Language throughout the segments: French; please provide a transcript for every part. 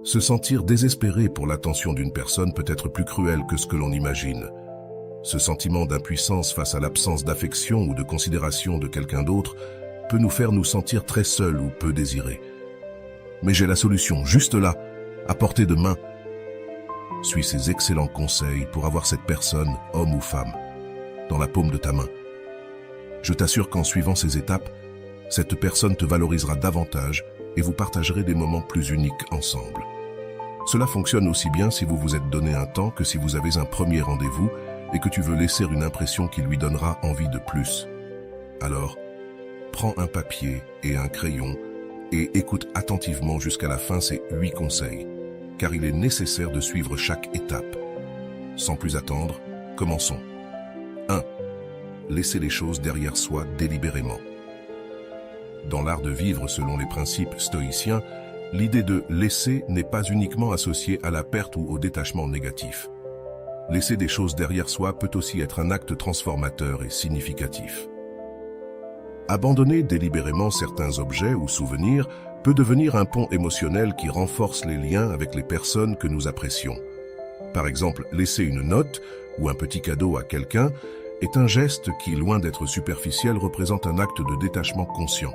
Se sentir désespéré pour l'attention d'une personne peut être plus cruel que ce que l'on imagine. Ce sentiment d'impuissance face à l'absence d'affection ou de considération de quelqu'un d'autre peut nous faire nous sentir très seuls ou peu désirés. Mais j'ai la solution, juste là, à portée de main. Suis ces excellents conseils pour avoir cette personne, homme ou femme, dans la paume de ta main. Je t'assure qu'en suivant ces étapes, cette personne te valorisera davantage et vous partagerez des moments plus uniques ensemble. Cela fonctionne aussi bien si vous vous êtes donné un temps que si vous avez un premier rendez-vous et que tu veux laisser une impression qui lui donnera envie de plus. Alors, prends un papier et un crayon et écoute attentivement jusqu'à la fin ces 8 conseils, car il est nécessaire de suivre chaque étape. Sans plus attendre, commençons. 1. Laisser les choses derrière soi délibérément. Dans l'art de vivre selon les principes stoïciens, l'idée de laisser n'est pas uniquement associée à la perte ou au détachement négatif. Laisser des choses derrière soi peut aussi être un acte transformateur et significatif. Abandonner délibérément certains objets ou souvenirs peut devenir un pont émotionnel qui renforce les liens avec les personnes que nous apprécions. Par exemple, laisser une note ou un petit cadeau à quelqu'un est un geste qui, loin d'être superficiel, représente un acte de détachement conscient.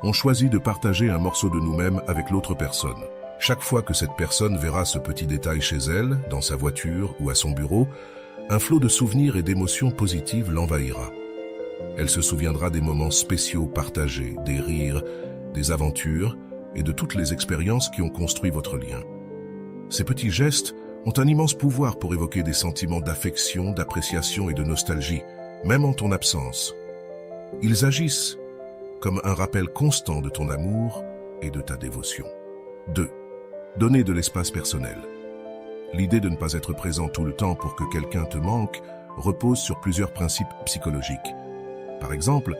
On choisit de partager un morceau de nous-mêmes avec l'autre personne. Chaque fois que cette personne verra ce petit détail chez elle, dans sa voiture ou à son bureau, un flot de souvenirs et d'émotions positives l'envahira. Elle se souviendra des moments spéciaux partagés, des rires, des aventures et de toutes les expériences qui ont construit votre lien. Ces petits gestes ont un immense pouvoir pour évoquer des sentiments d'affection, d'appréciation et de nostalgie, même en ton absence. Ils agissent comme un rappel constant de ton amour et de ta dévotion. 2. Donner de l'espace personnel. L'idée de ne pas être présent tout le temps pour que quelqu'un te manque repose sur plusieurs principes psychologiques. Par exemple,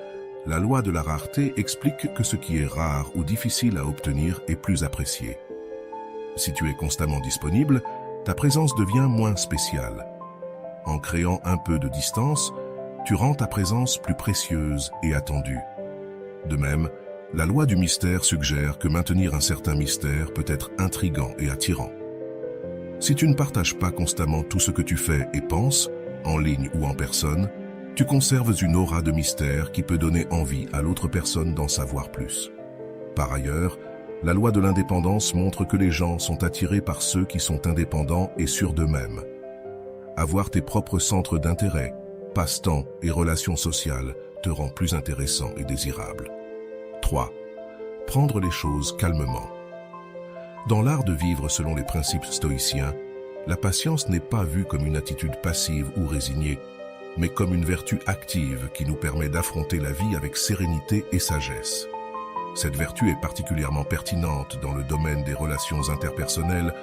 la loi de la rareté explique que ce qui est rare ou difficile à obtenir est plus apprécié. Si tu es constamment disponible, ta présence devient moins spéciale. En créant un peu de distance, tu rends ta présence plus précieuse et attendue. De même, la loi du mystère suggère que maintenir un certain mystère peut être intriguant et attirant. Si tu ne partages pas constamment tout ce que tu fais et penses, en ligne ou en personne, tu conserves une aura de mystère qui peut donner envie à l'autre personne d'en savoir plus. Par ailleurs, la loi de l'indépendance montre que les gens sont attirés par ceux qui sont indépendants et sûrs d'eux-mêmes. Avoir tes propres centres d'intérêt, passe-temps et relations sociales te rend plus intéressant et désirable. 3. Prendre les choses calmement. Dans l'art de vivre selon les principes stoïciens, la patience n'est pas vue comme une attitude passive ou résignée, mais comme une vertu active qui nous permet d'affronter la vie avec sérénité et sagesse. Cette vertu est particulièrement pertinente dans le domaine des relations interpersonnelles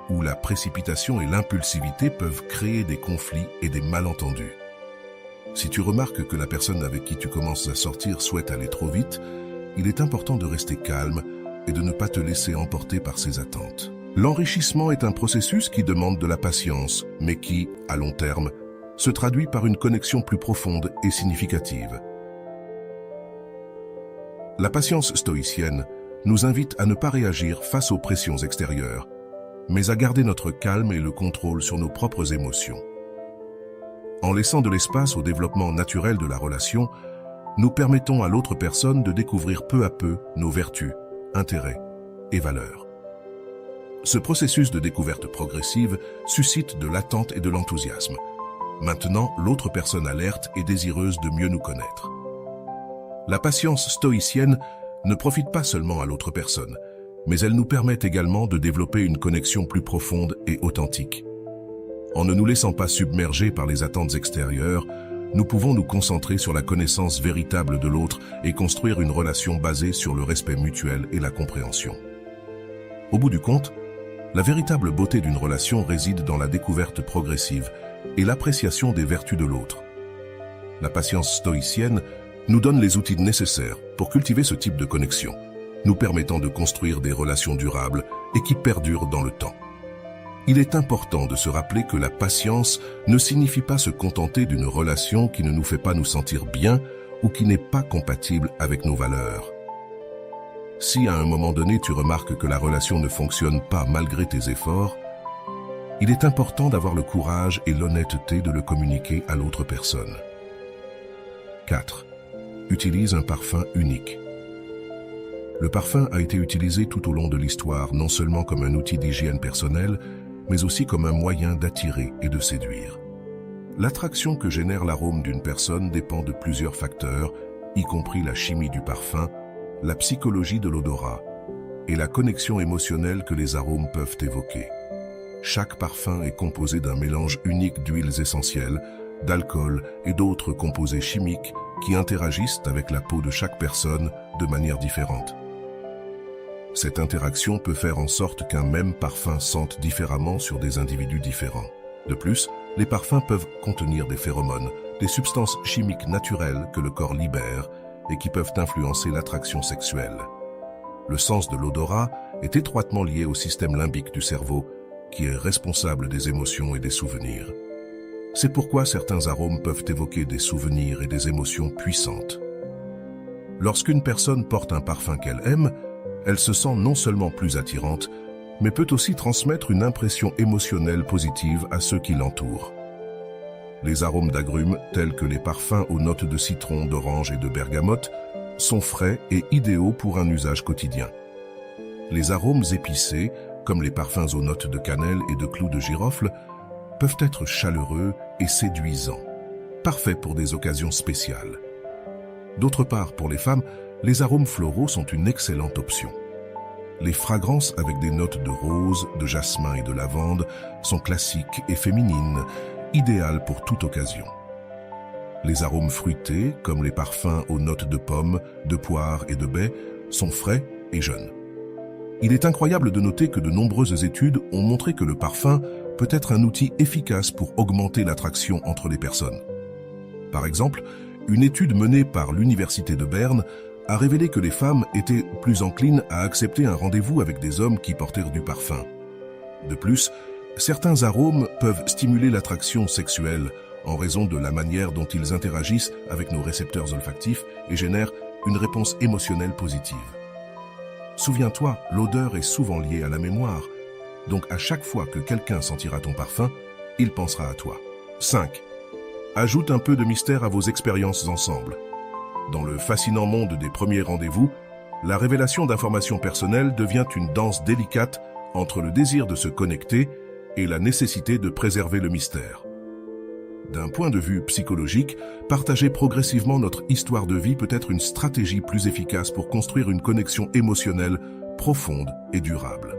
où la précipitation et l'impulsivité peuvent créer des conflits et des malentendus. Si tu remarques que la personne avec qui tu commences à sortir souhaite aller trop vite, il est important de rester calme et de ne pas te laisser emporter par ses attentes. L'enrichissement est un processus qui demande de la patience, mais qui, à long terme, se traduit par une connexion plus profonde et significative. La patience stoïcienne nous invite à ne pas réagir face aux pressions extérieures, mais à garder notre calme et le contrôle sur nos propres émotions. En laissant de l'espace au développement naturel de la relation, nous permettons à l'autre personne de découvrir peu à peu nos vertus, intérêts et valeurs. Ce processus de découverte progressive suscite de l'attente et de l'enthousiasme. Maintenant, l'autre personne alerte et désireuse de mieux nous connaître. La patience stoïcienne ne profite pas seulement à l'autre personne, mais elle nous permet également de développer une connexion plus profonde et authentique. En ne nous laissant pas submerger par les attentes extérieures, nous pouvons nous concentrer sur la connaissance véritable de l'autre et construire une relation basée sur le respect mutuel et la compréhension. Au bout du compte, la véritable beauté d'une relation réside dans la découverte progressive et l'appréciation des vertus de l'autre. La patience stoïcienne nous donne les outils nécessaires pour cultiver ce type de connexion, nous permettant de construire des relations durables et qui perdurent dans le temps. Il est important de se rappeler que la patience ne signifie pas se contenter d'une relation qui ne nous fait pas nous sentir bien ou qui n'est pas compatible avec nos valeurs. Si à un moment donné tu remarques que la relation ne fonctionne pas malgré tes efforts, il est important d'avoir le courage et l'honnêteté de le communiquer à l'autre personne. 4. Utilise un parfum unique. Le parfum a été utilisé tout au long de l'histoire, non seulement comme un outil d'hygiène personnelle, mais aussi comme un moyen d'attirer et de séduire. L'attraction que génère l'arôme d'une personne dépend de plusieurs facteurs, y compris la chimie du parfum, la psychologie de l'odorat et la connexion émotionnelle que les arômes peuvent évoquer. Chaque parfum est composé d'un mélange unique d'huiles essentielles, d'alcool et d'autres composés chimiques qui interagissent avec la peau de chaque personne de manière différente. Cette interaction peut faire en sorte qu'un même parfum sente différemment sur des individus différents. De plus, les parfums peuvent contenir des phéromones, des substances chimiques naturelles que le corps libère et qui peuvent influencer l'attraction sexuelle. Le sens de l'odorat est étroitement lié au système limbique du cerveau, qui est responsable des émotions et des souvenirs. C'est pourquoi certains arômes peuvent évoquer des souvenirs et des émotions puissantes. Lorsqu'une personne porte un parfum qu'elle aime, elle se sent non seulement plus attirante, mais peut aussi transmettre une impression émotionnelle positive à ceux qui l'entourent. Les arômes d'agrumes, tels que les parfums aux notes de citron, d'orange et de bergamote, sont frais et idéaux pour un usage quotidien. Les arômes épicés, comme les parfums aux notes de cannelle et de clous de girofle, peuvent être chaleureux et séduisants, parfaits pour des occasions spéciales. D'autre part, pour les femmes, les arômes floraux sont une excellente option. Les fragrances avec des notes de rose, de jasmin et de lavande sont classiques et féminines, idéales pour toute occasion. Les arômes fruités, comme les parfums aux notes de pommes, de poire et de baies, sont frais et jeunes. Il est incroyable de noter que de nombreuses études ont montré que le parfum peut être un outil efficace pour augmenter l'attraction entre les personnes. Par exemple, une étude menée par l'Université de Berne a révélé que les femmes étaient plus enclines à accepter un rendez-vous avec des hommes qui portèrent du parfum. De plus, certains arômes peuvent stimuler l'attraction sexuelle en raison de la manière dont ils interagissent avec nos récepteurs olfactifs et génèrent une réponse émotionnelle positive. Souviens-toi, l'odeur est souvent liée à la mémoire, donc à chaque fois que quelqu'un sentira ton parfum, il pensera à toi. 5. Ajoute un peu de mystère à vos expériences ensemble. Dans le fascinant monde des premiers rendez-vous, la révélation d'informations personnelles devient une danse délicate entre le désir de se connecter et la nécessité de préserver le mystère. D'un point de vue psychologique, partager progressivement notre histoire de vie peut être une stratégie plus efficace pour construire une connexion émotionnelle profonde et durable.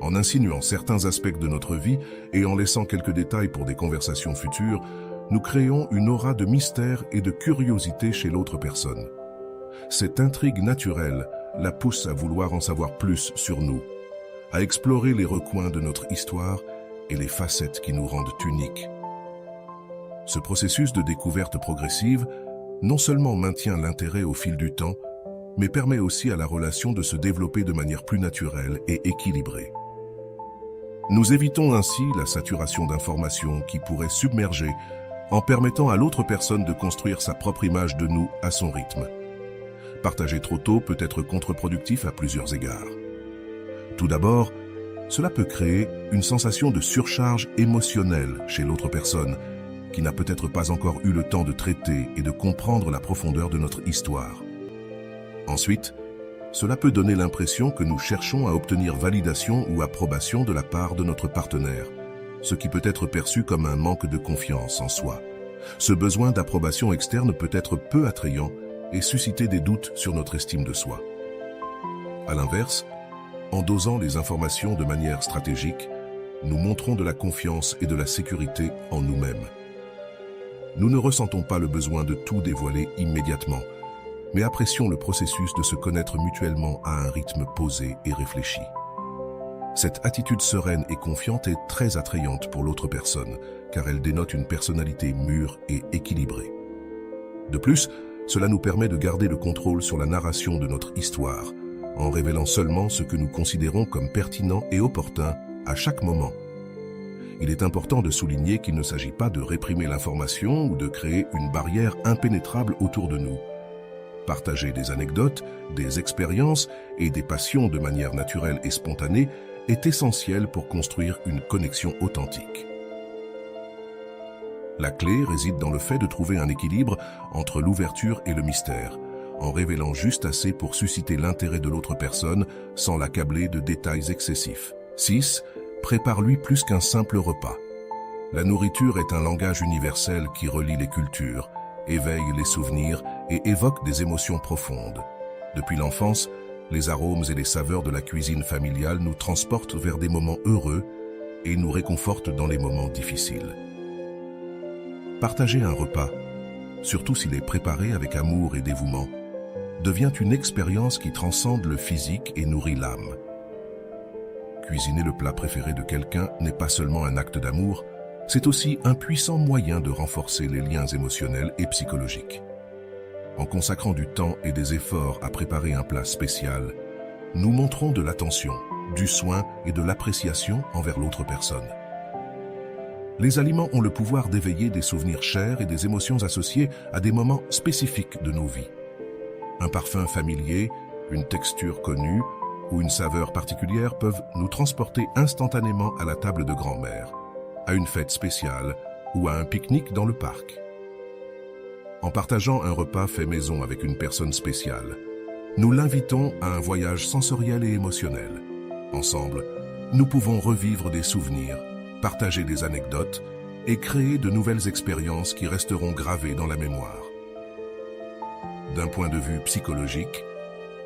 En insinuant certains aspects de notre vie et en laissant quelques détails pour des conversations futures, nous créons une aura de mystère et de curiosité chez l'autre personne. Cette intrigue naturelle la pousse à vouloir en savoir plus sur nous, à explorer les recoins de notre histoire et les facettes qui nous rendent uniques. Ce processus de découverte progressive non seulement maintient l'intérêt au fil du temps, mais permet aussi à la relation de se développer de manière plus naturelle et équilibrée. Nous évitons ainsi la saturation d'informations qui pourrait submerger en permettant à l'autre personne de construire sa propre image de nous à son rythme. Partager trop tôt peut être contre-productif à plusieurs égards. Tout d'abord, cela peut créer une sensation de surcharge émotionnelle chez l'autre personne, qui n'a peut-être pas encore eu le temps de traiter et de comprendre la profondeur de notre histoire. Ensuite, cela peut donner l'impression que nous cherchons à obtenir validation ou approbation de la part de notre partenaire, ce qui peut être perçu comme un manque de confiance en soi. Ce besoin d'approbation externe peut être peu attrayant et susciter des doutes sur notre estime de soi. À l'inverse, en dosant les informations de manière stratégique, nous montrons de la confiance et de la sécurité en nous-mêmes. Nous ne ressentons pas le besoin de tout dévoiler immédiatement, mais apprécions le processus de se connaître mutuellement à un rythme posé et réfléchi. Cette attitude sereine et confiante est très attrayante pour l'autre personne, car elle dénote une personnalité mûre et équilibrée. De plus, cela nous permet de garder le contrôle sur la narration de notre histoire, en révélant seulement ce que nous considérons comme pertinent et opportun à chaque moment. Il est important de souligner qu'il ne s'agit pas de réprimer l'information ou de créer une barrière impénétrable autour de nous. Partager des anecdotes, des expériences et des passions de manière naturelle et spontanée est essentiel pour construire une connexion authentique. La clé réside dans le fait de trouver un équilibre entre l'ouverture et le mystère, en révélant juste assez pour susciter l'intérêt de l'autre personne sans l'accabler de détails excessifs. 6. Prépare-lui plus qu'un simple repas. La nourriture est un langage universel qui relie les cultures, éveille les souvenirs et évoque des émotions profondes. Depuis l'enfance, les arômes et les saveurs de la cuisine familiale nous transportent vers des moments heureux et nous réconfortent dans les moments difficiles. Partager un repas, surtout s'il est préparé avec amour et dévouement, devient une expérience qui transcende le physique et nourrit l'âme. Cuisiner le plat préféré de quelqu'un n'est pas seulement un acte d'amour, c'est aussi un puissant moyen de renforcer les liens émotionnels et psychologiques. En consacrant du temps et des efforts à préparer un plat spécial, nous montrons de l'attention, du soin et de l'appréciation envers l'autre personne. Les aliments ont le pouvoir d'éveiller des souvenirs chers et des émotions associées à des moments spécifiques de nos vies. Un parfum familier, une texture connue ou une saveur particulière peuvent nous transporter instantanément à la table de grand-mère, à une fête spéciale ou à un pique-nique dans le parc. En partageant un repas fait maison avec une personne spéciale, nous l'invitons à un voyage sensoriel et émotionnel. Ensemble, nous pouvons revivre des souvenirs, partager des anecdotes et créer de nouvelles expériences qui resteront gravées dans la mémoire. D'un point de vue psychologique,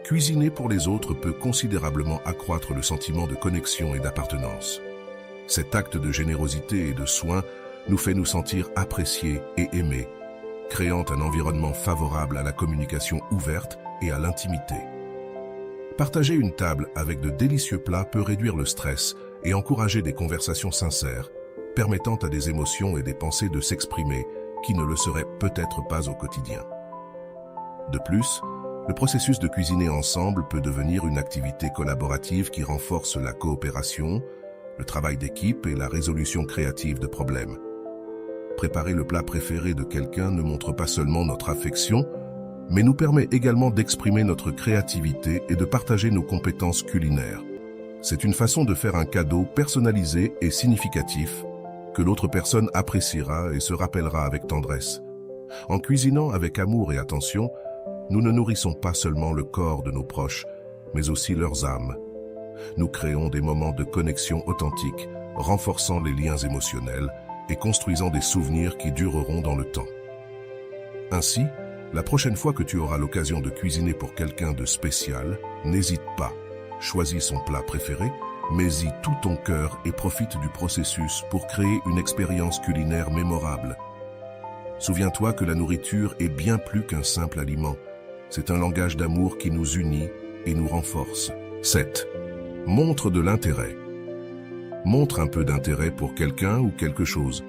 cuisiner pour les autres peut considérablement accroître le sentiment de connexion et d'appartenance. Cet acte de générosité et de soin nous fait nous sentir appréciés et aimés, créant un environnement favorable à la communication ouverte et à l'intimité. Partager une table avec de délicieux plats peut réduire le stress et encourager des conversations sincères, permettant à des émotions et des pensées de s'exprimer qui ne le seraient peut-être pas au quotidien. De plus, le processus de cuisiner ensemble peut devenir une activité collaborative qui renforce la coopération, le travail d'équipe et la résolution créative de problèmes. Préparer le plat préféré de quelqu'un ne montre pas seulement notre affection, mais nous permet également d'exprimer notre créativité et de partager nos compétences culinaires. C'est une façon de faire un cadeau personnalisé et significatif que l'autre personne appréciera et se rappellera avec tendresse. En cuisinant avec amour et attention, nous ne nourrissons pas seulement le corps de nos proches, mais aussi leurs âmes. Nous créons des moments de connexion authentique, renforçant les liens émotionnels et construisant des souvenirs qui dureront dans le temps. Ainsi, la prochaine fois que tu auras l'occasion de cuisiner pour quelqu'un de spécial, n'hésite pas. Choisis son plat préféré, mets-y tout ton cœur et profite du processus pour créer une expérience culinaire mémorable. Souviens-toi que la nourriture est bien plus qu'un simple aliment. C'est un langage d'amour qui nous unit et nous renforce. 7. Montre de l'intérêt. Montre un peu d'intérêt pour quelqu'un ou quelque chose.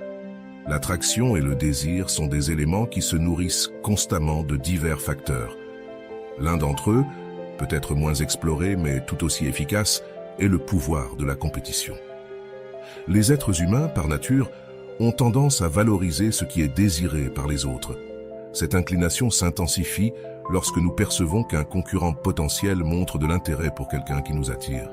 L'attraction et le désir sont des éléments qui se nourrissent constamment de divers facteurs. L'un d'entre eux, peut-être moins exploré mais tout aussi efficace, est le pouvoir de la compétition. Les êtres humains, par nature, ont tendance à valoriser ce qui est désiré par les autres. Cette inclination s'intensifie lorsque nous percevons qu'un concurrent potentiel montre de l'intérêt pour quelqu'un qui nous attire.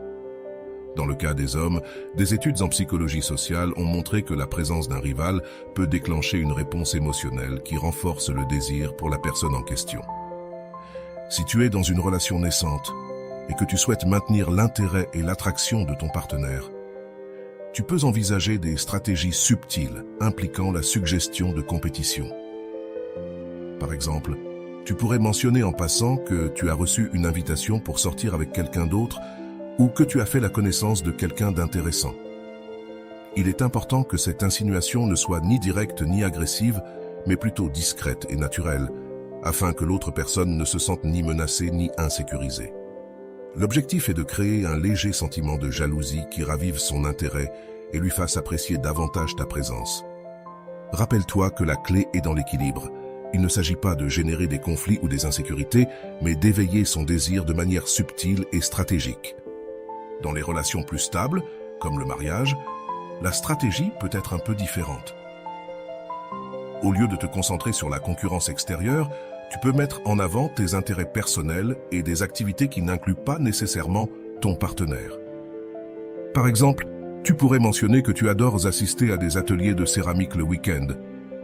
Dans le cas des hommes, des études en psychologie sociale ont montré que la présence d'un rival peut déclencher une réponse émotionnelle qui renforce le désir pour la personne en question. Si tu es dans une relation naissante et que tu souhaites maintenir l'intérêt et l'attraction de ton partenaire, tu peux envisager des stratégies subtiles impliquant la suggestion de compétition. Par exemple, tu pourrais mentionner en passant que tu as reçu une invitation pour sortir avec quelqu'un d'autre ou que tu as fait la connaissance de quelqu'un d'intéressant. Il est important que cette insinuation ne soit ni directe ni agressive, mais plutôt discrète et naturelle, afin que l'autre personne ne se sente ni menacée ni insécurisée. L'objectif est de créer un léger sentiment de jalousie qui ravive son intérêt et lui fasse apprécier davantage ta présence. Rappelle-toi que la clé est dans l'équilibre. Il ne s'agit pas de générer des conflits ou des insécurités, mais d'éveiller son désir de manière subtile et stratégique. Dans les relations plus stables, comme le mariage, la stratégie peut être un peu différente. Au lieu de te concentrer sur la concurrence extérieure, tu peux mettre en avant tes intérêts personnels et des activités qui n'incluent pas nécessairement ton partenaire. Par exemple, tu pourrais mentionner que tu adores assister à des ateliers de céramique le week-end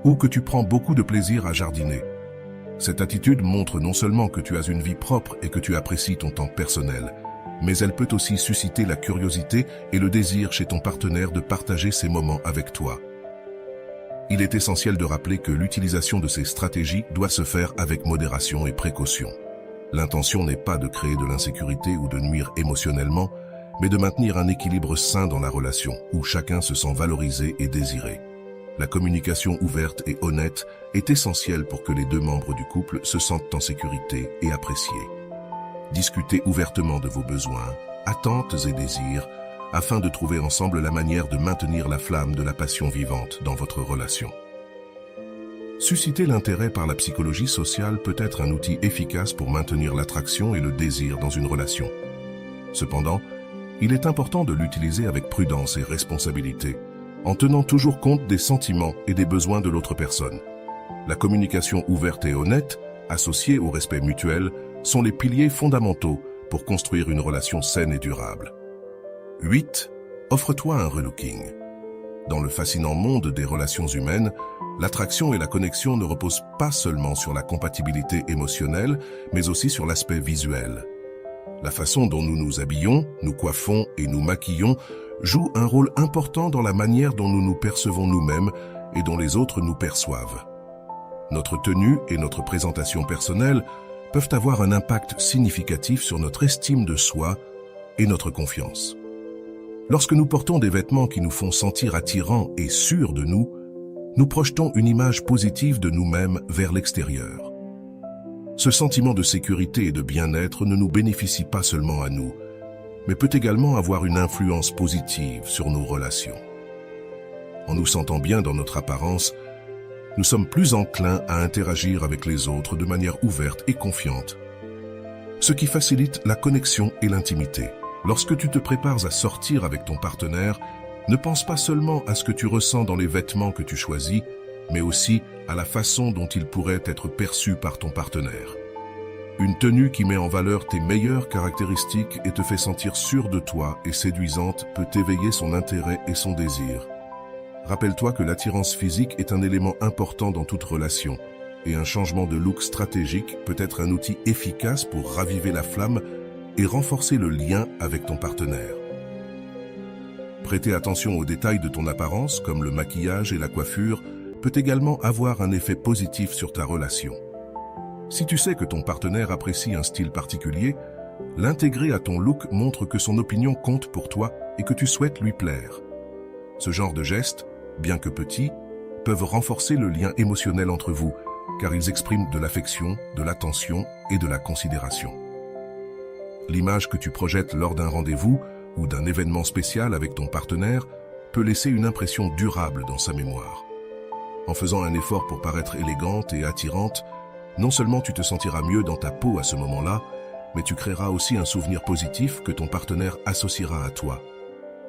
ou que tu prends beaucoup de plaisir à jardiner. Cette attitude montre non seulement que tu as une vie propre et que tu apprécies ton temps personnel, mais elle peut aussi susciter la curiosité et le désir chez ton partenaire de partager ces moments avec toi. Il est essentiel de rappeler que l'utilisation de ces stratégies doit se faire avec modération et précaution. L'intention n'est pas de créer de l'insécurité ou de nuire émotionnellement, mais de maintenir un équilibre sain dans la relation, où chacun se sent valorisé et désiré. La communication ouverte et honnête est essentielle pour que les deux membres du couple se sentent en sécurité et appréciés. Discutez ouvertement de vos besoins, attentes et désirs, afin de trouver ensemble la manière de maintenir la flamme de la passion vivante dans votre relation. Susciter l'intérêt par la psychologie sociale peut être un outil efficace pour maintenir l'attraction et le désir dans une relation. Cependant, il est important de l'utiliser avec prudence et responsabilité, en tenant toujours compte des sentiments et des besoins de l'autre personne. La communication ouverte et honnête, associée au respect mutuel, sont les piliers fondamentaux pour construire une relation saine et durable. 8. Offre-toi un relooking. Dans le fascinant monde des relations humaines, l'attraction et la connexion ne reposent pas seulement sur la compatibilité émotionnelle, mais aussi sur l'aspect visuel. La façon dont nous nous habillons, nous coiffons et nous maquillons joue un rôle important dans la manière dont nous nous percevons nous-mêmes et dont les autres nous perçoivent. Notre tenue et notre présentation personnelle peuvent avoir un impact significatif sur notre estime de soi et notre confiance. Lorsque nous portons des vêtements qui nous font sentir attirants et sûrs de nous, nous projetons une image positive de nous-mêmes vers l'extérieur. Ce sentiment de sécurité et de bien-être ne nous bénéficie pas seulement à nous, mais peut également avoir une influence positive sur nos relations. En nous sentant bien dans notre apparence, nous sommes plus enclins à interagir avec les autres de manière ouverte et confiante, ce qui facilite la connexion et l'intimité. Lorsque tu te prépares à sortir avec ton partenaire, ne pense pas seulement à ce que tu ressens dans les vêtements que tu choisis, mais aussi à la façon dont ils pourraient être perçus par ton partenaire. Une tenue qui met en valeur tes meilleures caractéristiques et te fait sentir sûr de toi et séduisante peut éveiller son intérêt et son désir. Rappelle-toi que l'attirance physique est un élément important dans toute relation, et un changement de look stratégique peut être un outil efficace pour raviver la flamme et renforcer le lien avec ton partenaire. Prêter attention aux détails de ton apparence, comme le maquillage et la coiffure, peut également avoir un effet positif sur ta relation. Si tu sais que ton partenaire apprécie un style particulier, l'intégrer à ton look montre que son opinion compte pour toi et que tu souhaites lui plaire. Ce genre de gestes, bien que petits, peuvent renforcer le lien émotionnel entre vous, car ils expriment de l'affection, de l'attention et de la considération. L'image que tu projettes lors d'un rendez-vous ou d'un événement spécial avec ton partenaire peut laisser une impression durable dans sa mémoire. En faisant un effort pour paraître élégante et attirante, non seulement tu te sentiras mieux dans ta peau à ce moment-là, mais tu créeras aussi un souvenir positif que ton partenaire associera à toi.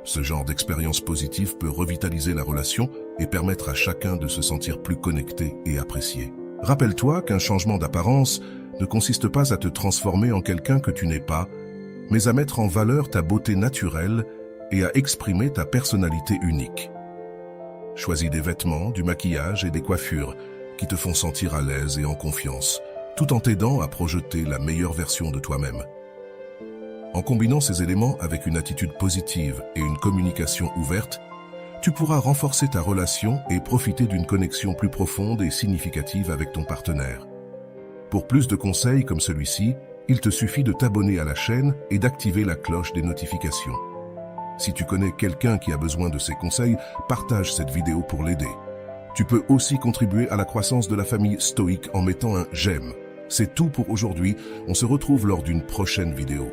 Ce genre d'expérience positive peut revitaliser la relation et permettre à chacun de se sentir plus connecté et apprécié. Rappelle-toi qu'un changement d'apparence ne consiste pas à te transformer en quelqu'un que tu n'es pas, mais à mettre en valeur ta beauté naturelle et à exprimer ta personnalité unique. Choisis des vêtements, du maquillage et des coiffures qui te font sentir à l'aise et en confiance, tout en t'aidant à projeter la meilleure version de toi-même. En combinant ces éléments avec une attitude positive et une communication ouverte, tu pourras renforcer ta relation et profiter d'une connexion plus profonde et significative avec ton partenaire. Pour plus de conseils comme celui-ci, il te suffit de t'abonner à la chaîne et d'activer la cloche des notifications. Si tu connais quelqu'un qui a besoin de ces conseils, partage cette vidéo pour l'aider. Tu peux aussi contribuer à la croissance de la famille Stoic en mettant un j'aime. C'est tout pour aujourd'hui, on se retrouve lors d'une prochaine vidéo.